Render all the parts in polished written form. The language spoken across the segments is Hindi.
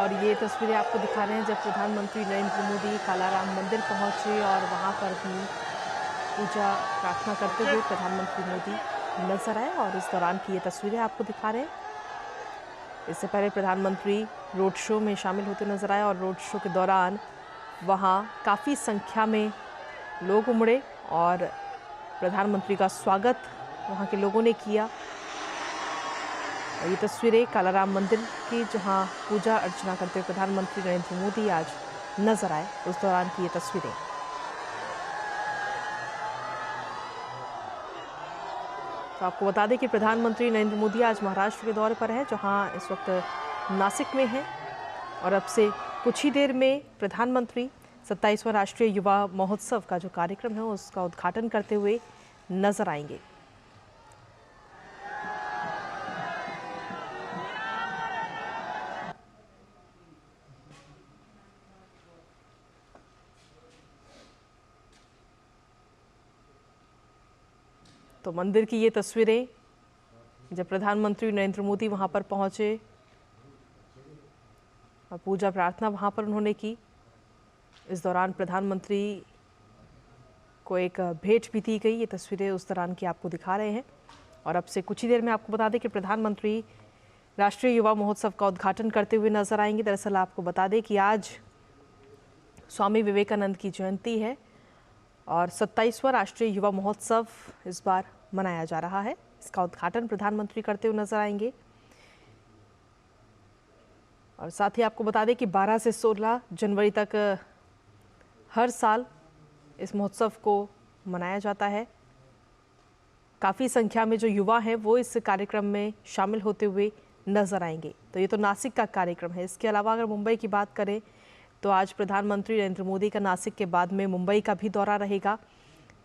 और ये तस्वीरें आपको दिखा रहे हैं जब प्रधानमंत्री नरेंद्र मोदी कालाराम मंदिर पहुंचे और वहां पर भी पूजा प्रार्थना करते हुए प्रधानमंत्री मोदी नजर आए। और इस दौरान की ये तस्वीरें आपको दिखा रहे हैं। इससे पहले प्रधानमंत्री रोड शो में शामिल होते नजर आए और रोड शो के दौरान वहां काफ़ी संख्या में लोग उमड़े और प्रधानमंत्री का स्वागत वहां के लोगों ने किया। और ये तस्वीरें कालाराम मंदिर की जहां पूजा अर्चना करते हुए प्रधानमंत्री नरेंद्र मोदी आज नजर आए, उस दौरान की ये तस्वीरें। तो आपको बता दें कि प्रधानमंत्री नरेंद्र मोदी आज महाराष्ट्र के दौरे पर है, जहां इस वक्त नासिक में हैं। और अब से कुछ ही देर में प्रधानमंत्री 27वां राष्ट्रीय युवा महोत्सव का जो कार्यक्रम है उसका उद्घाटन करते हुए नजर आएंगे। तो मंदिर की ये तस्वीरें जब प्रधानमंत्री नरेंद्र मोदी वहां पर पहुंचे और पूजा प्रार्थना वहां पर उन्होंने की। इस दौरान प्रधानमंत्री को एक भेंट भी दी गई। ये तस्वीरें उस दौरान की आपको दिखा रहे हैं। और अब से कुछ ही देर में आपको बता दें कि प्रधानमंत्री राष्ट्रीय युवा महोत्सव का उद्घाटन करते हुए नजर आएंगे। दरअसल आपको बता दें कि आज स्वामी विवेकानंद की जयंती है और 27वां राष्ट्रीय युवा महोत्सव इस बार मनाया जा रहा है। इसका उद्घाटन प्रधानमंत्री करते हुए नजर आएंगे। और साथ ही आपको बता दें कि 12 से 16 जनवरी तक हर साल इस महोत्सव को मनाया जाता है। काफ़ी संख्या में जो युवा हैं वो इस कार्यक्रम में शामिल होते हुए नजर आएंगे। तो ये तो नासिक का कार्यक्रम है। इसके अलावा अगर मुंबई की बात करें तो आज प्रधानमंत्री नरेंद्र मोदी का नासिक के बाद में मुंबई का भी दौरा रहेगा,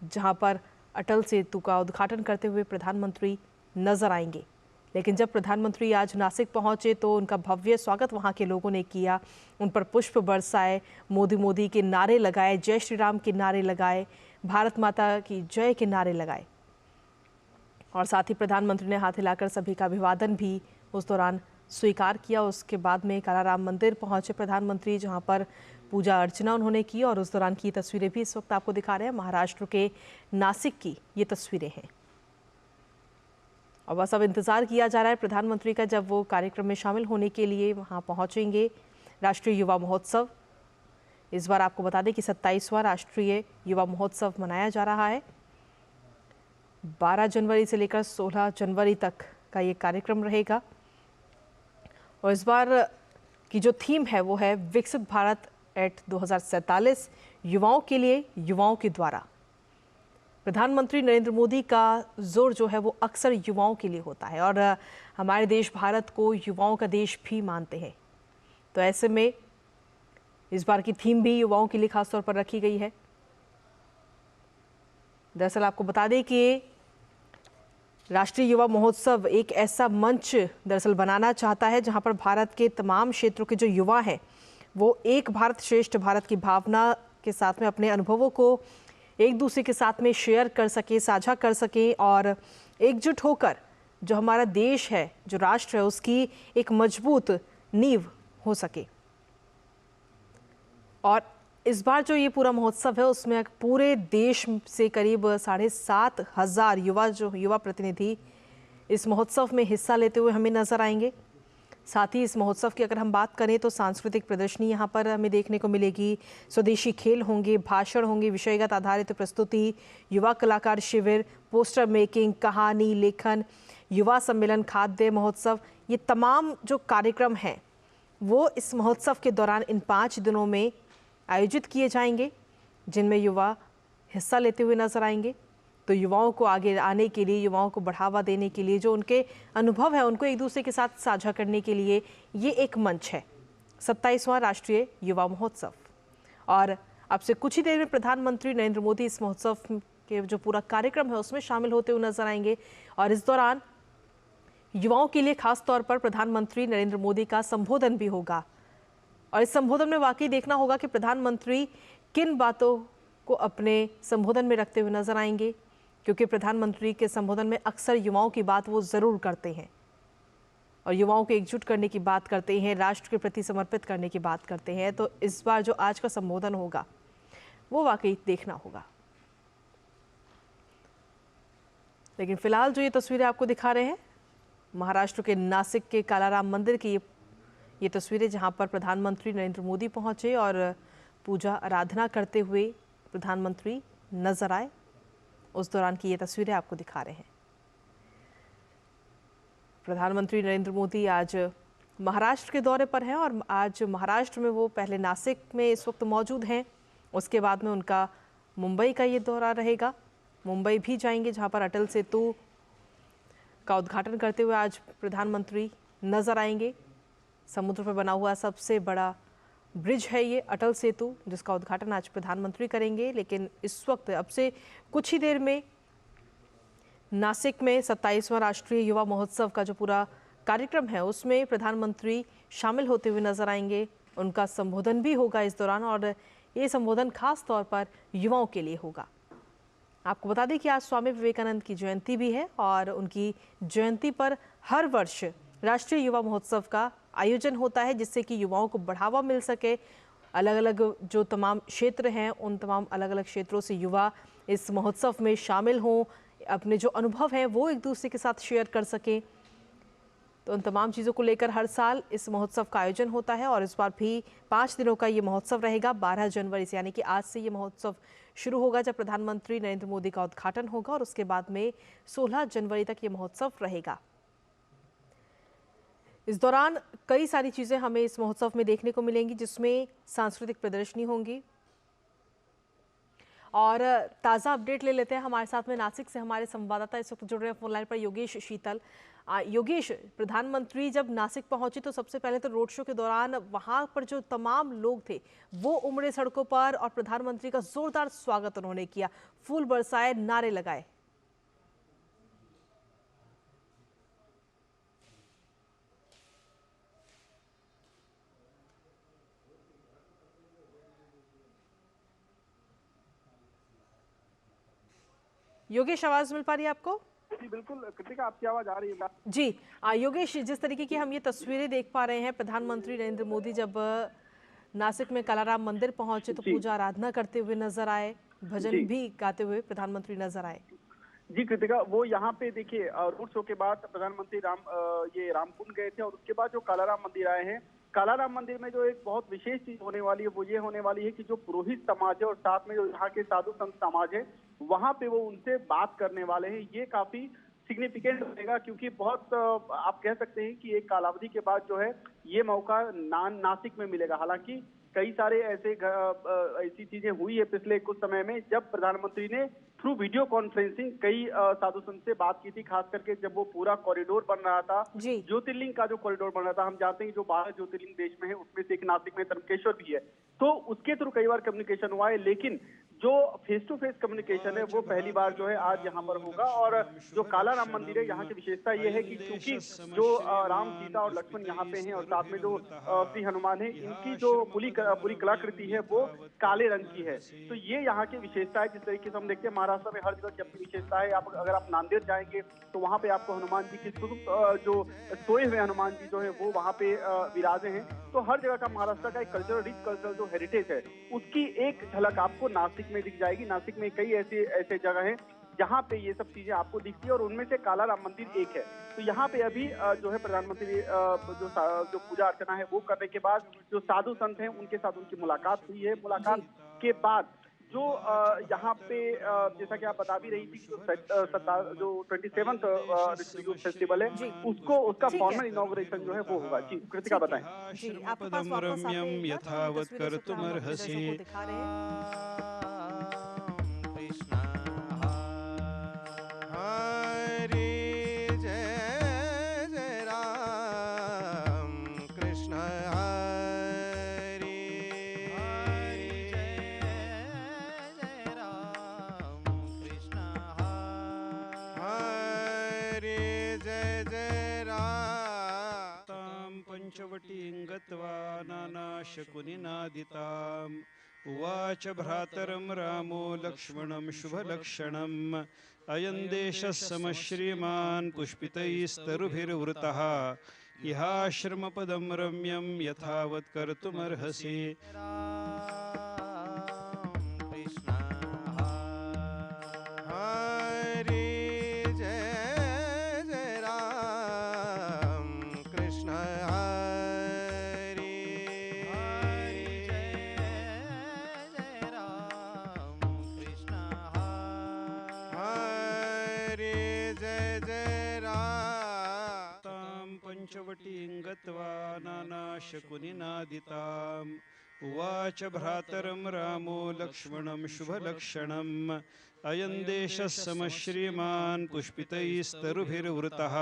जहां पर अटल सेतु का उद्घाटन करते हुए प्रधानमंत्री नजर आएंगे। लेकिन जब प्रधानमंत्री आज नासिक पहुंचे तो उनका भव्य स्वागत वहां के लोगों ने किया। उन पर पुष्प बरसाए, मोदी मोदी के नारे लगाए, जय श्री राम के नारे लगाए, भारत माता की जय के नारे लगाए। और साथ ही प्रधानमंत्री ने हाथ हिलाकर सभी का अभिवादन भी उस दौरान स्वीकार किया। उसके बाद में कालाराम मंदिर पहुंचे प्रधानमंत्री, जहां पर पूजा अर्चना उन्होंने की। और उस दौरान की तस्वीरें भी इस वक्त आपको दिखा रहे हैं। महाराष्ट्र के नासिक की ये तस्वीरें हैं। और बस अब इंतज़ार किया जा रहा है प्रधानमंत्री का, जब वो कार्यक्रम में शामिल होने के लिए वहां पहुंचेंगे। राष्ट्रीय युवा महोत्सव इस बार आपको बता दें कि 27वां राष्ट्रीय युवा महोत्सव मनाया जा रहा है। 12 जनवरी से लेकर 16 जनवरी तक का ये कार्यक्रम रहेगा। और इस बार की जो थीम है वो है विकसित भारत एट 2047, युवाओं के लिए, युवाओं के द्वारा। प्रधानमंत्री नरेंद्र मोदी का जोर जो है वो अक्सर युवाओं के लिए होता है और हमारे देश भारत को युवाओं का देश भी मानते हैं। तो ऐसे में इस बार की थीम भी युवाओं के लिए खासतौर पर रखी गई है। दरअसल आपको बता दें कि राष्ट्रीय युवा महोत्सव एक ऐसा मंच दरअसल बनाना चाहता है जहां पर भारत के तमाम क्षेत्रों के जो युवा हैं वो एक भारत श्रेष्ठ भारत की भावना के साथ में अपने अनुभवों को एक दूसरे के साथ में शेयर कर सके, साझा कर सके और एकजुट होकर जो हमारा देश है, जो राष्ट्र है, उसकी एक मजबूत नींव हो सके। और इस बार जो ये पूरा महोत्सव है उसमें पूरे देश से करीब 7,500 युवा प्रतिनिधि इस महोत्सव में हिस्सा लेते हुए हमें नजर आएंगे। साथ ही इस महोत्सव की अगर हम बात करें तो सांस्कृतिक प्रदर्शनी यहाँ पर हमें देखने को मिलेगी, स्वदेशी खेल होंगे, भाषण होंगे, विषयगत आधारित प्रस्तुति, युवा कलाकार शिविर, पोस्टर मेकिंग, कहानी लेखन, युवा सम्मेलन, खाद्य महोत्सव। ये तमाम जो कार्यक्रम हैं वो इस महोत्सव के दौरान इन 5 दिनों में आयोजित किए जाएंगे, जिनमें युवा हिस्सा लेते हुए नजर आएंगे। तो युवाओं को आगे आने के लिए, युवाओं को बढ़ावा देने के लिए, जो उनके अनुभव है उनको एक दूसरे के साथ साझा करने के लिए ये एक मंच है 27वां राष्ट्रीय युवा महोत्सव। और अब से कुछ ही देर में प्रधानमंत्री नरेंद्र मोदी इस महोत्सव के जो पूरा कार्यक्रम है उसमें शामिल होते हुए नजर आएंगे। और इस दौरान युवाओं के लिए खास तौर पर प्रधानमंत्री नरेंद्र मोदी का संबोधन भी होगा। और इस संबोधन में वाकई देखना होगा कि प्रधानमंत्री किन बातों को अपने संबोधन में रखते हुए नजर आएंगे, क्योंकि प्रधानमंत्री के संबोधन में अक्सर युवाओं की बात वो ज़रूर करते हैं। और युवाओं को एकजुट करने की बात करते हैं, राष्ट्र के प्रति समर्पित करने की बात करते हैं, तो इस बार जो आज का संबोधन होगा वो वाकई देखना होगा। लेकिन फिलहाल जो ये तस्वीरें आपको दिखा रहे हैं महाराष्ट्र के नासिक के कालाराम मंदिर की ये तस्वीरें, जहां पर प्रधानमंत्री नरेंद्र मोदी पहुंचे और पूजा आराधना करते हुए प्रधानमंत्री नजर आए, उस दौरान की ये तस्वीरें आपको दिखा रहे हैं। प्रधानमंत्री नरेंद्र मोदी आज महाराष्ट्र के दौरे पर हैं और आज महाराष्ट्र में वो पहले नासिक में इस वक्त मौजूद हैं, उसके बाद में उनका मुंबई का ये दौरा रहेगा। मुंबई भी जाएंगे जहां पर अटल सेतु का उद्घाटन करते हुए आज प्रधानमंत्री नजर आएंगे। समुद्र पर बना हुआ सबसे बड़ा ब्रिज है ये अटल सेतु, जिसका उद्घाटन आज प्रधानमंत्री करेंगे। लेकिन इस वक्त अब से कुछ ही देर में नासिक में 27वां राष्ट्रीय युवा महोत्सव का जो पूरा कार्यक्रम है उसमें प्रधानमंत्री शामिल होते हुए नजर आएंगे। उनका संबोधन भी होगा इस दौरान और ये संबोधन खास तौर पर युवाओं के लिए होगा। आपको बता दें कि आज स्वामी विवेकानंद की जयंती भी है और उनकी जयंती पर हर वर्ष राष्ट्रीय युवा महोत्सव का आयोजन होता है, जिससे कि युवाओं को बढ़ावा मिल सके। अलग अलग जो तमाम क्षेत्र हैं उन तमाम अलग अलग क्षेत्रों से युवा इस महोत्सव में शामिल हों, अपने जो अनुभव हैं वो एक दूसरे के साथ शेयर कर सकें। तो उन तमाम चीज़ों को लेकर हर साल इस महोत्सव का आयोजन होता है और इस बार भी 5 दिनों का ये महोत्सव रहेगा। 12 जनवरी से यानी कि आज से ये महोत्सव शुरू होगा जब प्रधानमंत्री नरेंद्र मोदी का उद्घाटन होगा और उसके बाद में 16 जनवरी तक ये महोत्सव रहेगा। इस दौरान कई सारी चीज़ें हमें इस महोत्सव में देखने को मिलेंगी, जिसमें सांस्कृतिक प्रदर्शनी होंगी। और ताज़ा अपडेट ले लेते हैं, हमारे साथ में नासिक से हमारे संवाददाता इस वक्त जुड़ रहे हैं फोन लाइन पर, योगेश शीतल। योगेश, प्रधानमंत्री जब नासिक पहुंचे तो सबसे पहले तो रोड शो के दौरान वहां पर जो तमाम लोग थे वो उमड़े सड़कों पर और प्रधानमंत्री का जोरदार स्वागत उन्होंने किया, फूल बरसाए, नारे लगाए। योगेश, आवाज मिल पा रही है आपको? जी बिल्कुल कृतिका, आपकी आवाज आ रही है जी। योगेश, जिस तरीके की हम ये तस्वीरें देख पा रहे हैं, प्रधानमंत्री नरेंद्र मोदी जब नासिक में कालाराम मंदिर पहुंचे तो पूजा आराधना करते हुए नजर आए, भजन भी गाते हुए प्रधानमंत्री नजर आए। जी कृतिका, वो यहाँ पे देखिए रोड शो के बाद प्रधानमंत्री ये रामकुंड गए थे और उसके बाद जो कालाराम मंदिर आए हैं। कालाराम मंदिर में जो एक बहुत विशेष चीज होने वाली है वो ये होने वाली है कि जो पुरोहित समाज है और साथ में जो यहाँ के साधु संत समाज है वहां पे वो उनसे बात करने वाले हैं। ये काफी सिग्निफिकेंट रहेगा क्योंकि बहुत आप कह सकते हैं कि एक कालावधि के बाद जो है ये मौका नासिक में मिलेगा। हालांकि कई सारे ऐसी चीजें हुई है पिछले कुछ समय में जब प्रधानमंत्री ने थ्रू वीडियो कॉन्फ्रेंसिंग कई साधु संत से बात की थी, खास करके जब वो पूरा कॉरिडोर बन रहा था, ज्योतिर्लिंग का जो कॉरिडोर बन रहा था। हम जानते हैं जो 12 ज्योतिर्लिंग देश में है उसमें से एक नासिक में त्र्यंबकेश्वर भी है, तो उसके थ्रू कई बार कम्युनिकेशन हुआ है। लेकिन जो फेस टू फेस कम्युनिकेशन है वो पहली बार जो है आज यहाँ पर होगा। और जो कालाराम मंदिर है यहाँ की विशेषता ये है कि क्योंकि जो राम, सीता और लक्ष्मण यहाँ पे हैं और साथ में जो श्री हनुमान है, इनकी जो पूरी कलाकृति है वो काले रंग की है। तो ये यहाँ की विशेषता है। जिस तरीके से हम देखते हैं महाराष्ट्र में हर जगह की अपनी विशेषता है। अगर आप नांदेड़ जाएंगे तो वहाँ पे आपको हनुमान जी की जो सोए हुए हनुमान जी जो है वो वहाँ पे विराजे हैं। तो हर जगह का महाराष्ट्र का एक कल्चरल, रिच कल्चरल जो हेरिटेज है उसकी एक झलक आपको नासिक में दिख जाएगी। नासिक में कई ऐसे जगह हैं जहाँ पे ये सब चीजें आपको दिखती है और उनमें से कालाराम मंदिर एक है। तो यहाँ पे अभी जो है प्रधानमंत्री जो पूजा अर्चना है वो करने के बाद जो साधु संत हैं उनके साथ उनकी मुलाकात हुई है। मुलाकात के बाद जो यहाँ पे जैसा कि आप बता भी रही थी जो 27th यूथ फेस्टिवल है उसका फॉर्मल इनॉग्रेशन जो है वो होगा। जी कृतिका बताएं। जी, आपके पास वापस आते हैं यथावत कर्तुमर्हसि। पंचवटीं गत्वा नानाशकुनिनादिताम् उवाच भ्रातरं रामो लक्ष्मणं शुभलक्षणम् अयं देशः समश्रीमान् पुष्पितैस्तरुभिर्वृतः इहाश्रमपदं रम्यं यथावत् कर्तुमर्हसि तां पञ्चवटीं गत्वा नानाशकुनिनादिताम् उवाच भ्रातरं रामो लक्ष्मणं शुभलक्षणम् अयं देशः समश्रीमान् पुष्पितैस्तरुभिर्वृतः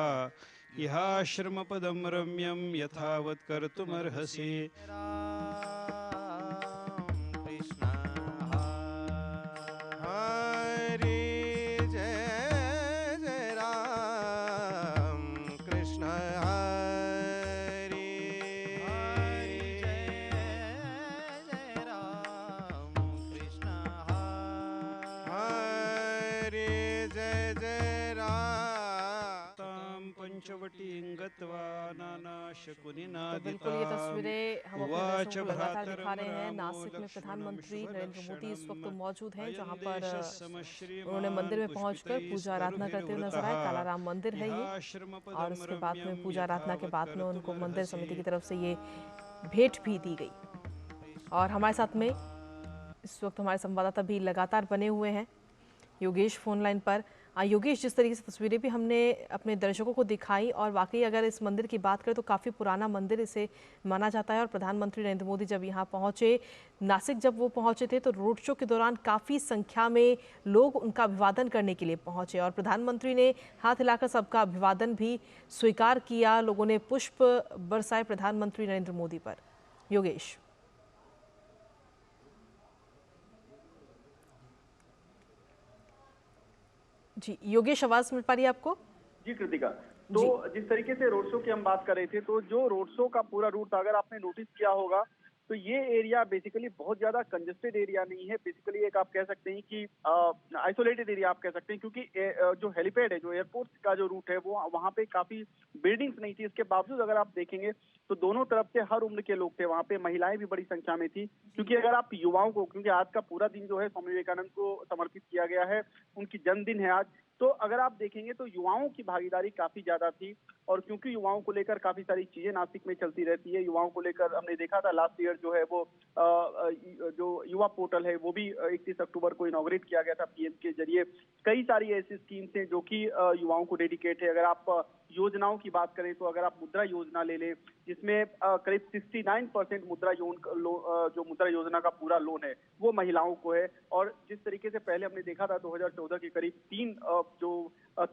इहाश्रमपदं रम्यं यथावत् कर्तुमर्हसि पंचवटीं गत्वा बिल्कुल ये तस्वीरें हम अपने दर्शकों को लगातार दिखा रहे हैं। नासिक में प्रधानमंत्री नरेंद्र मोदी इस वक्त मौजूद हैं, जहां पर उन्होंने मंदिर में पहुंचकर पूजा आराधना करते हुए नजर आए। कालाराम मंदिर है ये, और उसके बाद में पूजा आराधना के बाद में उनको मंदिर समिति की तरफ से ये भेंट भी दी गई। और हमारे साथ में इस वक्त हमारे संवाददाता भी लगातार बने हुए हैं, योगेश फोन लाइन पर। योगेश, जिस तरीके से तस्वीरें भी हमने अपने दर्शकों को दिखाई, और वाकई अगर इस मंदिर की बात करें तो काफ़ी पुराना मंदिर इसे माना जाता है। और प्रधानमंत्री नरेंद्र मोदी जब यहाँ पहुँचे, नासिक जब वो पहुँचे थे, तो रोड शो के दौरान काफ़ी संख्या में लोग उनका अभिवादन करने के लिए पहुँचे, और प्रधानमंत्री ने हाथ हिलाकर सबका अभिवादन भी स्वीकार किया। लोगों ने पुष्प बरसाए प्रधानमंत्री नरेंद्र मोदी पर। योगेश। जी योगेश, आवाज मिल पा रही है आपको? जी कृतिका, तो जिस तरीके से रोड शो की हम बात कर रहे थे, तो जो रोड शो का पूरा रूट था, अगर आपने नोटिस किया होगा, तो ये एरिया बेसिकली बहुत ज्यादा कंजेस्टेड एरिया नहीं है। बेसिकली एक आप कह सकते हैं कि आइसोलेटेड एरिया आप कह सकते हैं, क्योंकि जो हेलीपैड है, जो एयरपोर्ट का जो रूट है, वो वहाँ पे काफी बिल्डिंग्स नहीं थी। इसके बावजूद अगर आप देखेंगे तो दोनों तरफ से हर उम्र के लोग थे वहाँ पे, महिलाएं भी बड़ी संख्या में थी। क्योंकि अगर आप युवाओं को, क्योंकि आज का पूरा दिन जो है स्वामी विवेकानंद को समर्पित किया गया है, उनकी जन्मदिन है आज, तो अगर आप देखेंगे तो युवाओं की भागीदारी काफी ज्यादा थी। और क्योंकि युवाओं को लेकर काफी सारी चीजें नासिक में चलती रहती है, युवाओं को लेकर हमने देखा था लास्ट ईयर जो है वो जो युवा पोर्टल है वो भी 31 अक्टूबर को इनॉग्रेट किया गया था पीएम के जरिए। कई सारी ऐसी स्कीम्स हैं जो कि युवाओं को डेडिकेट है। अगर आप योजनाओं की बात करें तो अगर आप मुद्रा योजना ले लें, जिसमें करीब 69% जो मुद्रा योजना का पूरा लोन है वो महिलाओं को है। और जिस तरीके से पहले हमने देखा था 2014 के करीब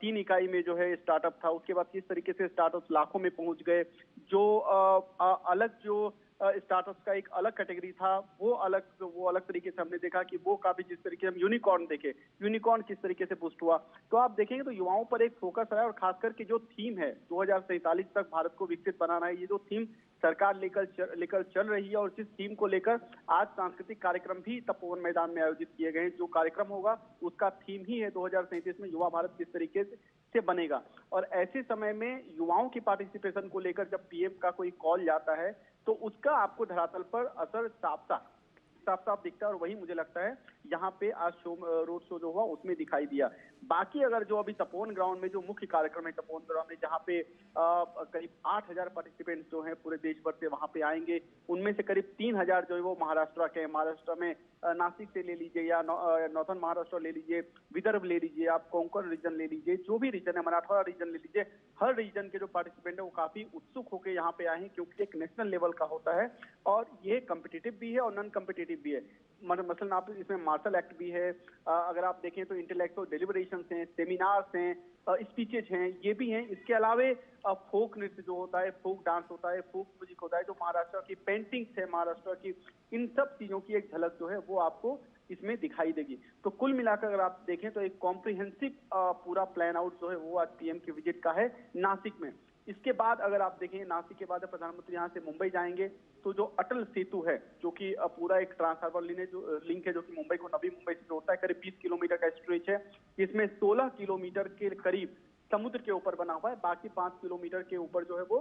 तीन इकाई में जो है स्टार्टअप था, उसके बाद किस तरीके से स्टार्टअप लाखों में पहुंच गए। जो अलग जो स्टार्टअप्स का एक अलग कैटेगरी था, वो अलग तरीके से हमने देखा कि वो काफी, जिस तरीके से हम यूनिकॉर्न देखे, यूनिकॉर्न किस तरीके से बूस्ट हुआ। तो आप देखेंगे तो युवाओं पर एक फोकस है, और खासकर के जो थीम है 2047 तक भारत को विकसित बनाना है, ये जो थीम सरकार लेकर चल रही है, और जिस थीम को लेकर आज सांस्कृतिक कार्यक्रम भी तपोवन मैदान में आयोजित किए गए हैं। जो कार्यक्रम होगा उसका थीम ही है 2037 में युवा भारत किस तरीके से बनेगा। और ऐसे समय में युवाओं की पार्टिसिपेशन को लेकर जब पीएम का कोई कॉल जाता है तो उसका आपको धरातल पर असर साफ दिखता है। और वही मुझे लगता है यहाँ पे आज रोड शो जो हुआ उसमें दिखाई दिया। बाकी अगर जो अभी तपोवन ग्राउंड में जो मुख्य कार्यक्रम है तपोवन ग्राउंड में, जहाँ पे करीब 8,000 पार्टिसिपेंट्स जो हैं पूरे देश भर से वहाँ पे आएंगे, उनमें से करीब 3,000 जो है वो महाराष्ट्र के हैं। महाराष्ट्र में नासिक से ले लीजिए, या नॉर्थन महाराष्ट्र ले लीजिए, विदर्भ ले लीजिए, आप कोंकण रीजन ले लीजिए, जो भी रीजन है, मराठवाड़ा रीजन ले लीजिए, हर रीजन के जो पार्टिसिपेंट है वो काफी उत्सुक होकर यहाँ पे आए हैं, क्योंकि एक नेशनल लेवल का होता है और ये कम्पिटिटिव भी है और नॉन कम्पिटिटिव भी है। मसलन आप इसमें मार्शल एक्ट भी है, अगर आप देखें तो इंटेलेक्चुअल डिलिबरेशंस हैं, सेमिनार्स हैं, स्पीचेज हैं, ये भी हैं। इसके अलावे फोक नृत्य जो होता है, फोक डांस होता है, फोक म्यूजिक होता है, जो महाराष्ट्र की पेंटिंग्स है महाराष्ट्र की, इन सब चीजों की एक झलक जो है वो आपको इसमें दिखाई देगी। तो कुल मिलाकर अगर आप देखें तो एक कॉम्प्रिहेंसिव पूरा प्लान आउट जो है वो आज पीएम की विजिट का है नासिक में। इसके बाद अगर आप देखें, नासिक के बाद प्रधानमंत्री यहाँ से मुंबई जाएंगे, तो जो अटल सेतु है, जो कि पूरा एक ट्रांसफार्मर लिंक है जो कि मुंबई को नवी मुंबई से जोड़ता है, करीब 20 किलोमीटर का स्ट्रेच है, जिसमें 16 किलोमीटर के करीब समुद्र के ऊपर बना हुआ है, बाकी 5 किलोमीटर के ऊपर जो है वो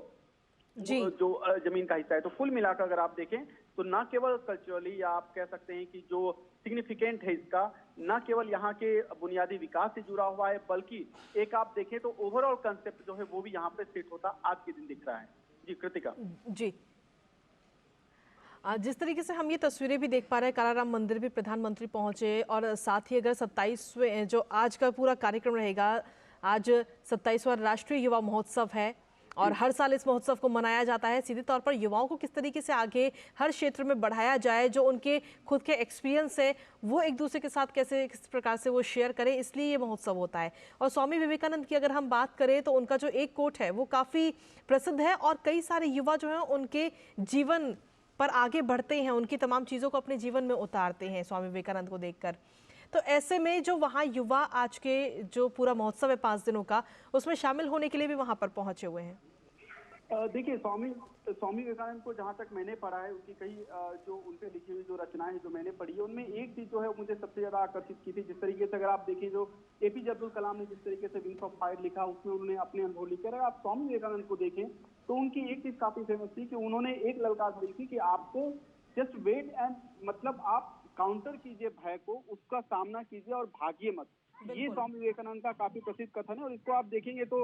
जी। जो जमीन का हिस्सा है। तो कुल मिलाकर अगर आप देखें तो ना केवल कल्चरली या आप कह सकते हैं कि जो सिग्निफिकेंट है इसका, ना केवल यहाँ के बुनियादी विकास से जुड़ा हुआ है, बल्कि एक आप देखें तो ओवरऑल कंसेप्ट जो है वो भी यहाँ पे सेट होता आज के दिन दिख रहा है। जी कृतिका। जी, जिस तरीके से हम ये तस्वीरें भी देख पा रहे हैं, कालाराम मंदिर भी प्रधानमंत्री पहुंचे और साथ ही अगर 27वें जो आज का पूरा कार्यक्रम रहेगा, आज 27वां राष्ट्रीय युवा महोत्सव है और हर साल इस महोत्सव को मनाया जाता है। सीधे तौर पर युवाओं को किस तरीके से आगे हर क्षेत्र में बढ़ाया जाए, जो उनके खुद के एक्सपीरियंस है वो एक दूसरे के साथ कैसे किस प्रकार से वो शेयर करें, इसलिए ये महोत्सव होता है। और स्वामी विवेकानंद की अगर हम बात करें तो उनका जो एक कोट है वो काफ़ी प्रसिद्ध है और कई सारे युवा जो हैं उनके जीवन पर आगे बढ़ते हैं, उनकी तमाम चीज़ों को अपने जीवन में उतारते हैं स्वामी विवेकानंद को देखकर। तो ऐसे में जो वहाँ युवा आज के जो पूरा महोत्सव है 5 दिनों का, उसमें शामिल होने के लिए भी वहाँ पर पहुंचे हुए हैं। देखिए स्वामी विवेकानंद को जहाँ तक मैंने पढ़ा है, उनकी कई जो उनपे लिखी हुई जो रचनाएं जो मैंने पढ़ी है, उनमें एक चीज जो है मुझे सबसे ज्यादा आकर्षित की थी। जिस तरीके से अगर आप देखें जो एपीजे अब्दुल कलाम ने जिस तरीके से विंग्स ऑफ फायर लिखा, उसमें उन्होंने अपने अनुभव लिखे। अगर आप स्वामी विवेकानंद को देखें तो उनकी एक चीज काफी फेमस थी कि उन्होंने एक ललकार दी थी कि आपको जस्ट वेट एंड, मतलब आप काउंटर कीजिए भय को, उसका सामना कीजिए और भागिए मत। ये स्वामी विवेकानंद का काफी प्रसिद्ध कथन है और इसको आप देखेंगे तो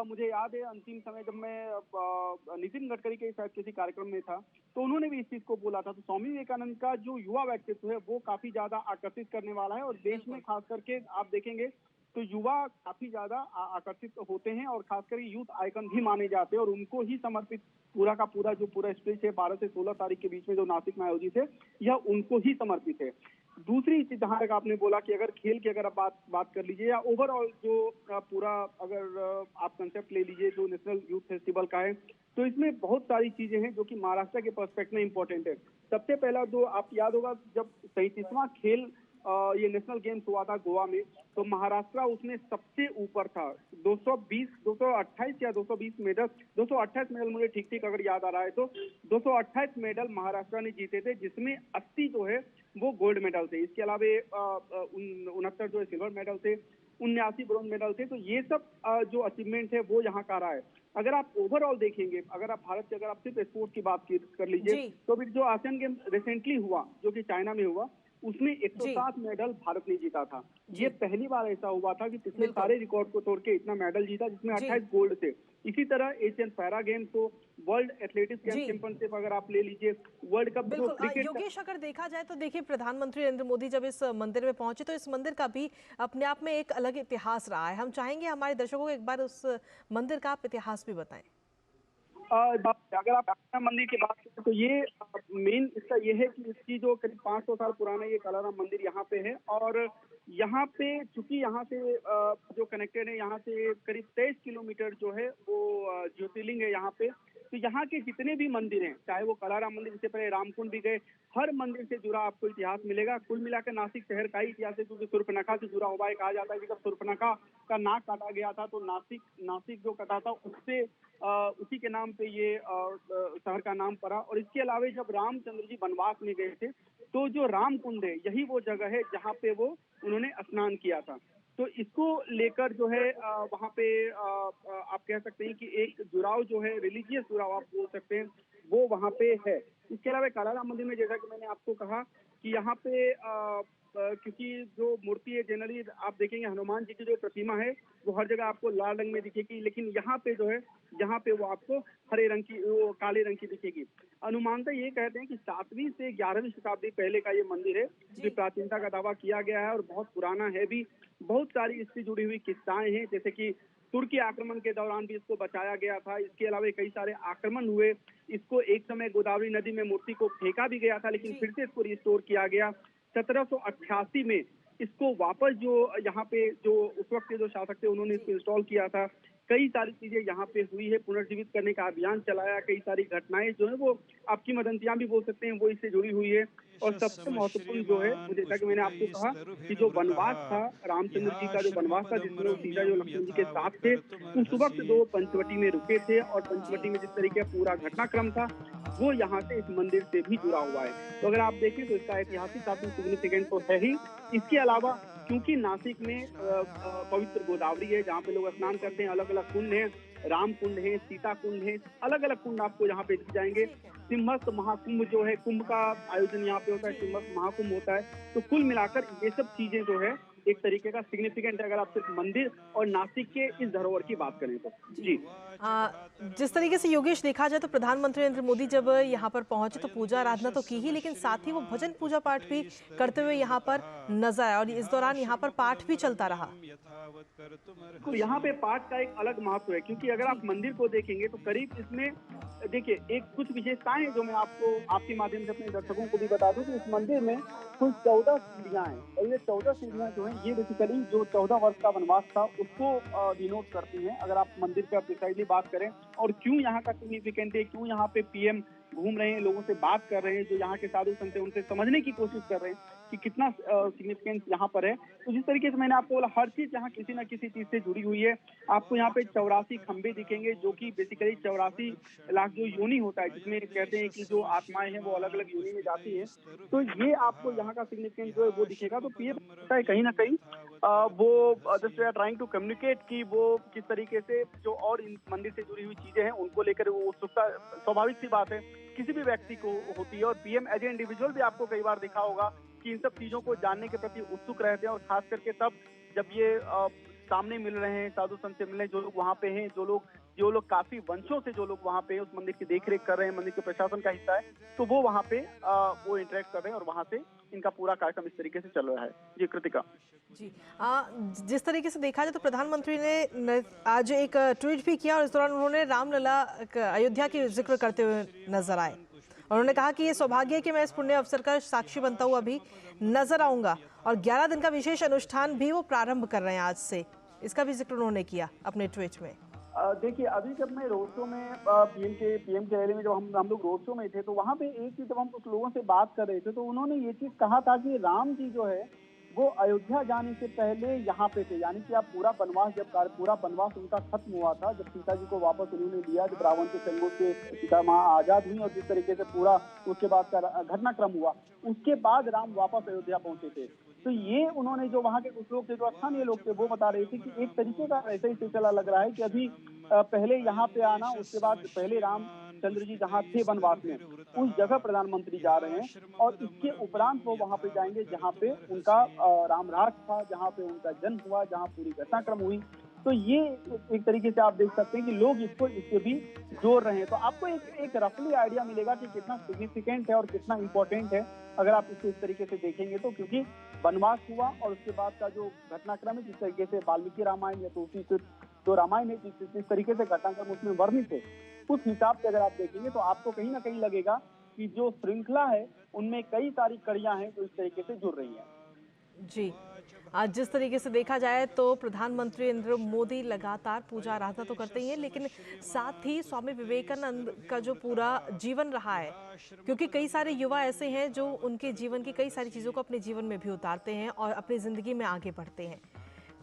मुझे याद है अंतिम समय जब मैं नितिन गडकरी के शायद किसी कार्यक्रम में था तो उन्होंने भी इस चीज को बोला था। तो स्वामी विवेकानंद का जो युवा व्यक्तित्व है वो काफी ज्यादा आकर्षित करने वाला है और देश में खास करके आप देखेंगे तो युवा काफी ज्यादा आकर्षित होते हैं और खासकर यूथ आइकन भी माने जाते हैं और उनको ही समर्पित पूरा का पूरा जो पूरा स्टेज है 12 से 16 तारीख के बीच में जो नासिक में आयोजित है, यह उनको ही समर्पित है। दूसरी चीज जहां तक आपने बोला कि अगर खेल की अगर आप बात कर लीजिए या ओवरऑल जो पूरा अगर आप कंसेप्ट ले लीजिए जो नेशनल यूथ फेस्टिवल का है, तो इसमें बहुत सारी चीजें हैं जो कि महाराष्ट्र के पर्सपेक्टिव में इंपॉर्टेंट है। सबसे पहला जो आप याद होगा जब 37वां खेल ये नेशनल गेम्स हुआ था गोवा में, तो महाराष्ट्र उसमें सबसे ऊपर था। 228 या 220 मेडल, 228 मेडल मुझे ठीक अगर याद आ रहा है तो 228 मेडल महाराष्ट्र ने जीते थे, जिसमें 80 जो है वो गोल्ड मेडल थे। इसके अलावा 69 जो है सिल्वर मेडल थे, 79 ब्रोंज मेडल थे। तो ये सब जो अचीवमेंट है वो यहाँ का रहा है। अगर आप ओवरऑल देखेंगे, अगर आप भारत के अगर आप सिर्फ स्पोर्ट्स की बात कर लीजिए तो फिर जो आसियान गेम रिसेंटली हुआ जो कि चाइना में हुआ, उसमें 107 मेडल भारत ने जीता था। ये पहली बार ऐसा हुआ था कि पिछले सारे रिकॉर्ड को तोड़ के इतना मेडल जीता, जिसमें 28 गोल्ड थे। इसी तरह एशियन पैरा गेम्स तो वर्ल्ड एथलेटिक्स चैंपियनशिप अगर आप ले लीजिए, वर्ल्ड कप जो क्रिकेट। योगेश अगर देखा जाए तो देखिए प्रधानमंत्री नरेंद्र मोदी जब इस मंदिर में पहुंचे तो इस मंदिर का भी अपने आप में एक अलग इतिहास रहा है। हम चाहेंगे हमारे दर्शकों को एक बार उस मंदिर का आप इतिहास भी बताएं। अगर आप मंदिर की बात करें तो ये मेन इसका ये है कि इसकी जो करीब 500 साल पुराना ये कालाराम मंदिर यहाँ पे है और यहाँ पे चूंकि यहाँ से जो कनेक्टेड है, यहाँ से करीब 23 किलोमीटर जो है वो ज्योतिर्लिंग है यहाँ पे। तो यहाँ के जितने भी मंदिर हैं, चाहे वो कालाराम मंदिर, इससे पहले रामकुंड भी गए, हर मंदिर से जुड़ा आपको इतिहास मिलेगा। कुल मिलाकर नासिक शहर का ही इतिहास है, क्योंकि शूर्पणखा से जुड़ा हुआ है। कहा जाता है कि जब शूर्पणखा का नाक काटा गया था तो नासिक जो कटा था उससे उसी के नाम पे ये शहर का नाम पड़ा। और इसके अलावा जब रामचंद्र जी वनवास में गए थे तो जो रामकुंड है यही वो जगह है जहाँ पे वो उन्होंने स्नान किया था। तो इसको लेकर जो है वहाँ पे आप कह सकते हैं कि एक जुड़ाव जो है, रिलीजियस जुड़ाव आप बोल सकते हैं, वो वहाँ पे है। इसके अलावा कालाराम मंदिर में जैसा कि मैंने आपको कहा कि यहाँ पे क्योंकि जो मूर्ति है जनरली आप देखेंगे हनुमान जी की जो प्रतिमा है वो हर जगह आपको लाल रंग में दिखेगी, लेकिन यहाँ पे जो है यहाँ पे वो आपको हरे रंग की, वो काले रंग की दिखेगी। अनुमानतः ये कहते हैं कि 7वीं से 11वीं शताब्दी पहले का ये मंदिर है, जिसकी प्राचीनता का दावा किया गया है और बहुत पुराना है भी। बहुत सारी इससे जुड़ी हुई किस्साएं हैं, जैसे कि तुर्की आक्रमण के दौरान भी इसको बचाया गया था। इसके अलावा कई सारे आक्रमण हुए, इसको एक समय गोदावरी नदी में मूर्ति को फेंका भी गया था, लेकिन फिर से इसको रिस्टोर किया गया। 1788 में इसको वापस जो यहाँ पे जो उस वक्त के जो शासक थे उन्होंने इसको इंस्टॉल किया था। कई सारी चीजें यहाँ पे हुई है, पुनर्जीवित करने का अभियान चलाया। कई सारी घटनाएं जो है वो आपकी मदंतियां भी बोल सकते हैं, वो इससे जुड़ी हुई है। और सबसे महत्वपूर्ण जो है, जैसा कि मैंने आपको कहा कि जो वनवास था, रामचंद्र जी का जो वनवास था जिसमें वो सीता जो लक्ष्मण जी के साथ थे, उस वक्त दो पंचवटी में रुके थे और पंचवटी में जिस तरीके का पूरा घटनाक्रम था वो यहाँ से इस मंदिर से भी जुड़ा हुआ है। तो अगर आप देखें तो इसका ऐतिहासिक काफी सिग्निफिकेंट तो है ही। इसके अलावा क्योंकि नासिक में पवित्र गोदावरी है जहाँ पे लोग स्नान करते हैं, अलग अलग कुंड हैं, राम कुंड है, सीता कुंड है, अलग अलग कुंड आपको यहाँ पे दिख जाएंगे। सिंहस्थ महाकुंभ जो है, कुंभ का आयोजन यहाँ पे होता है, सिंहस्थ महाकुंभ होता है। तो कुल मिलाकर ये सब चीजें जो है एक तरीके का सिग्निफिकेंट है, अगर आप सिर्फ मंदिर और नासिक के इस धरोहर की बात करें तो। जी जिस तरीके से योगेश देखा जाए तो प्रधानमंत्री नरेंद्र मोदी जब यहाँ पर पहुंचे तो पूजा आराधना तो की ही, लेकिन साथ ही वो भजन पूजा पाठ भी करते हुए यहाँ पर नजर आए और इस दौरान यहाँ पर पाठ भी चलता रहा। तो यहाँ पे पाठ का एक अलग महत्व है, क्योंकि अगर आप मंदिर को देखेंगे तो करीब इसमें देखिए एक कुछ विशेषताएं हैं जो मैं आपको आपके माध्यम से अपने दर्शकों को भी बता दूं कि इस मंदिर में कुल 14 सीढ़ियां हैं, और ये 14 सीढ़ियां जो हैं ये बेसिकली जो 14 वर्ष का वनवास था उसको डिनोट करती हैं, अगर आप मंदिर का प्रिसाइडली बात करें। और क्यों यहाँ का सिग्निफिकेंट है, क्यों यहाँ पे पीएम घूम रहे हैं, लोगों से बात कर रहे हैं, जो यहाँ के साधु संत हैं उनसे समझने की कोशिश कर रहे हैं कि कितना सिग्निफिकेंस यहाँ पर है। तो जिस तरीके से मैंने आपको बोला, हर चीज यहाँ किसी न किसी चीज से जुड़ी हुई है। आपको यहाँ पे 84 खंबे दिखेंगे, जो कि बेसिकली 84 लाख जो योनि होता है, जिसमें कहते हैं कि जो आत्माएं हैं वो अलग अलग योनि में जाती है। तो ये आपको यहाँ का सिग्निफिकेंस जो है वो दिखेगा। तो पीएम कहीं ना कहीं वो just are trying to communicate कि वो किस तरीके से जो और इन मंदिर से जुड़ी हुई चीजें हैं उनको लेकर वो उत्सुकता स्वाभाविक सी बात है किसी भी व्यक्ति को होती है। और पीएम एज ए इंडिविजुअल भी आपको कई बार देखा होगा कि इन सब चीजों को जानने के प्रति उत्सुक रहते हैं, और खास करके तब जब ये सामने मिल रहे हैं, साधु संत से मिल रहे हैं, जो लोग वहाँ पे हैं, जो लोग काफी वंशों से जो लोग वहाँ पे उस मंदिर की देखरेख कर रहे हैं, मंदिर के प्रशासन का हिस्सा है, तो वो वहाँ पे वो इंटरेक्ट कर रहे हैं और वहाँ से इनका पूरा कार्यक्रम इस तरीके से चल रहा है। जी कृतिका जी, जिस तरीके से देखा जाए तो प्रधानमंत्री ने आज एक ट्वीट भी किया और इस दौरान उन्होंने रामलला अयोध्या की जिक्र करते हुए नजर आए। उन्होंने कहा कि ये सौभाग्य है कि मैं इस पुण्य अवसर का साक्षी बनता हुआ अभी नजर आऊंगा, और 11 दिन का विशेष अनुष्ठान भी वो प्रारंभ कर रहे हैं आज से। इसका भी जिक्र उन्होंने किया अपने ट्वीट में। देखिए, अभी जब मैं रोड शो में पीएम के रैली में जब हम लोग रोड शो में थे, तो वहाँ पे एक चीज जब हम कुछ लोगों से बात कर रहे थे तो उन्होंने ये चीज कहा था कि राम जी जो है वो अयोध्या जाने से पहले यहाँ पे थे, यानी कि आप पूरा वनवास उनका खत्म हुआ था, जब सीता जी को वापस उन्होंने लिया, जब रावण के चंगुल से सीता माँ आजाद हुई और जिस तरीके से पूरा उसके बाद का घटनाक्रम हुआ, उसके बाद राम वापस अयोध्या पहुंचे थे। तो ये उन्होंने जो वहाँ के कुछ लोग थे, जो स्थानीय लोग थे, वो बता रहे थे कि एक तरीके का ऐसा ही सिलसिला लग रहा है कि अभी पहले यहाँ पे आना, उसके बाद पहले रामचंद्र जी जहाँ थे वनवास में उस जगह प्रधानमंत्री जा रहे हैं, और इसके उपरांत वो वहाँ पे जाएंगे जहाँ पे उनका रामराज था, जहाँ पे उनका जन्म हुआ, जहाँ पूरी घटनाक्रम हुई। तो ये एक तरीके से आप देख सकते हैं कि लोग इसको इससे भी जोड़ रहे हैं। तो आपको एक रफली आइडिया मिलेगा कि कितना सिग्निफिकेंट है और कितना इम्पोर्टेंट है अगर आप इसको इस तरीके से देखेंगे तो, क्योंकि वनवास हुआ और उसके बाद का जो घटनाक्रम है, जिस तरीके से वाल्मीकि रामायण या तो उसी जो रामायण है जिस तरीके से घटनाक्रम उसमें वर्णित है, उस हिसाब से अगर आप देखेंगे तो आपको कहीं ना कहीं लगेगा कि जो श्रृंखला है उनमें कई सारी कड़ियां हैं जो इस तरीके से जुड़ रही हैं। जी, आज जिस तरीके से देखा जाए तो प्रधानमंत्री नरेंद्र मोदी लगातार पूजा आराधना तो करते ही हैं, लेकिन साथ ही स्वामी विवेकानंद का जो पूरा जीवन रहा है, क्योंकि कई सारे युवा ऐसे हैं जो उनके जीवन की कई सारी चीज़ों को अपने जीवन में भी उतारते हैं और अपनी ज़िंदगी में आगे बढ़ते हैं।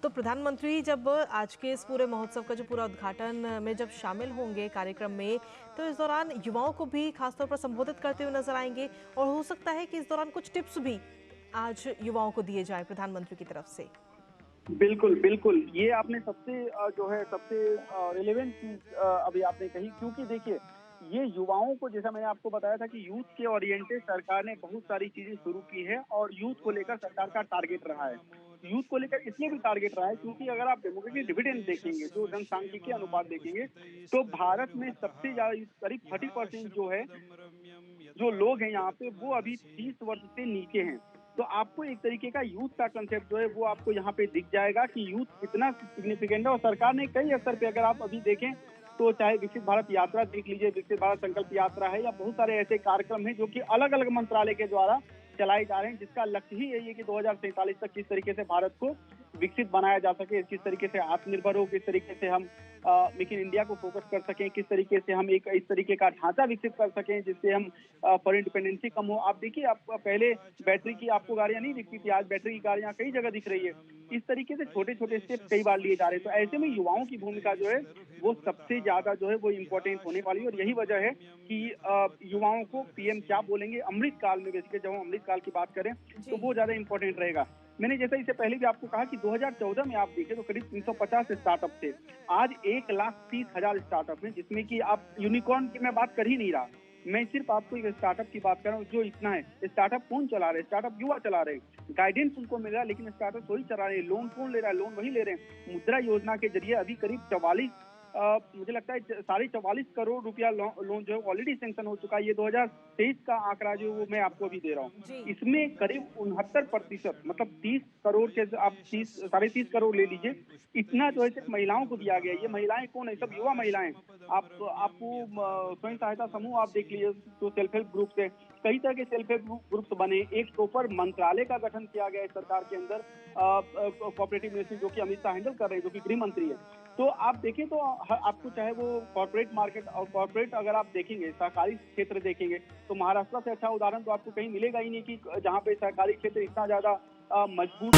तो प्रधानमंत्री जब आज के इस पूरे महोत्सव का जो पूरा उद्घाटन में जब शामिल होंगे कार्यक्रम में, तो इस दौरान युवाओं को भी खासतौर पर संबोधित करते हुए नजर आएंगे, और हो सकता है कि इस दौरान कुछ टिप्स भी आज युवाओं को दिए जाए प्रधानमंत्री की तरफ से। बिल्कुल बिल्कुल, ये आपने सबसे रिलेवेंट चीज अभी आपने कही, क्योंकि देखिए ये युवाओं को, जैसा मैंने आपको बताया था कि यूथ के ओरिएंटेड सरकार ने बहुत सारी चीजें शुरू की है, और यूथ को लेकर सरकार का टारगेट रहा है। यूथ को लेकर इसलिए भी टारगेट रहा है क्योंकि अगर आप डेमोक्रेटिक डिविडेंड देखेंगे, जो जनसांख्यिकीय अनुपात देखेंगे, तो भारत में सबसे ज्यादा करीब 30% जो है जो लोग हैं यहाँ पे वो अभी 30 वर्ष से नीचे हैं। तो आपको एक तरीके का यूथ का कंसेप्ट जो है वो आपको यहाँ पे दिख जाएगा कि यूथ कितना सिग्निफिकेंट है। और सरकार ने कई स्तर पे, अगर आप अभी देखें तो चाहे विकसित भारत यात्रा देख लीजिए, विकसित भारत संकल्प यात्रा है, या बहुत सारे ऐसे कार्यक्रम हैं जो कि अलग अलग मंत्रालय के द्वारा चलाए जा रहे हैं, जिसका लक्ष्य ही यही है कि 2047 तक किस तरीके से भारत को विकसित बनाया जा सके, किस तरीके से आत्मनिर्भर हो, किस तरीके से हम मेक इन इंडिया को फोकस कर सकें, किस तरीके से हम एक इस तरीके का ढांचा विकसित कर सकें जिससे हम फॉरेन डिपेंडेंसी कम हो। आप देखिए, आप पहले बैटरी की आपको गाड़ियां नहीं दिखती थी, आज बैटरी की गाड़ियां कई जगह दिख रही है। इस तरीके से छोटे छोटे स्टेप कई बार लिए जा रहे हैं। तो ऐसे में युवाओं की भूमिका जो है वो सबसे ज्यादा जो है वो इम्पोर्टेंट होने वाली है, और यही वजह है कि युवाओं को पीएम क्या बोलेंगे अमृत काल में, बेसिकली जब हम अमृत काल की बात करें तो वो ज्यादा इम्पोर्टेंट रहेगा। मैंने जैसा इससे पहले भी आपको कहा कि 2014 में आप देखें तो करीब 350 स्टार्टअप थे, आज 1,30,000 स्टार्टअप हैं, जिसमें कि आप यूनिकॉर्न की मैं बात कर ही नहीं रहा। मैं सिर्फ आपको एक स्टार्टअप की बात कर रहा हूँ जो इतना है। स्टार्टअप कौन चला रहे हैं? स्टार्टअप युवा चला रहे हैं। गाइडेंस उनको मिल रहा है, लेकिन स्टार्टअप वही चला रहे हैं। लोन कौन ले रहा है? लोन वही ले रहे हैं। मुद्रा योजना के जरिए अभी करीब 44 मुझे लगता है 44.5 करोड़ रुपया लोन जो है ऑलरेडी सैंक्शन हो चुका है। ये 2023 का आंकड़ा जो वो मैं आपको अभी दे रहा हूँ। इसमें करीब 69% मतलब 30 करोड़ के आप 30 करोड़ ले लीजिए, इतना जो है सिर्फ महिलाओं को दिया गया है। ये महिलाएं कौन है? सब युवा महिलाएं। आपको स्वयं सहायता समूह आप देख लीजिए, जो सेल्फ हेल्प ग्रुप है, कई तरह के सेल्फ हेल्प ग्रुप्स बने। एक प्रॉपर मंत्रालय का गठन किया गया है सरकार के अंदर, कोऑपरेटिव मिनिस्ट्री, जो कि अमित शाह हैंडल कर रहे हैं, जो कि गृह मंत्री है। तो आप देखें तो आपको चाहे वो कॉर्पोरेट मार्केट और कॉर्पोरेट अगर आप देखेंगे, सहकारी क्षेत्र देखेंगे, तो महाराष्ट्र से अच्छा उदाहरण तो आपको कहीं मिलेगा ही नहीं कि जहां पे सहकारी क्षेत्र इतना ज्यादा मजबूत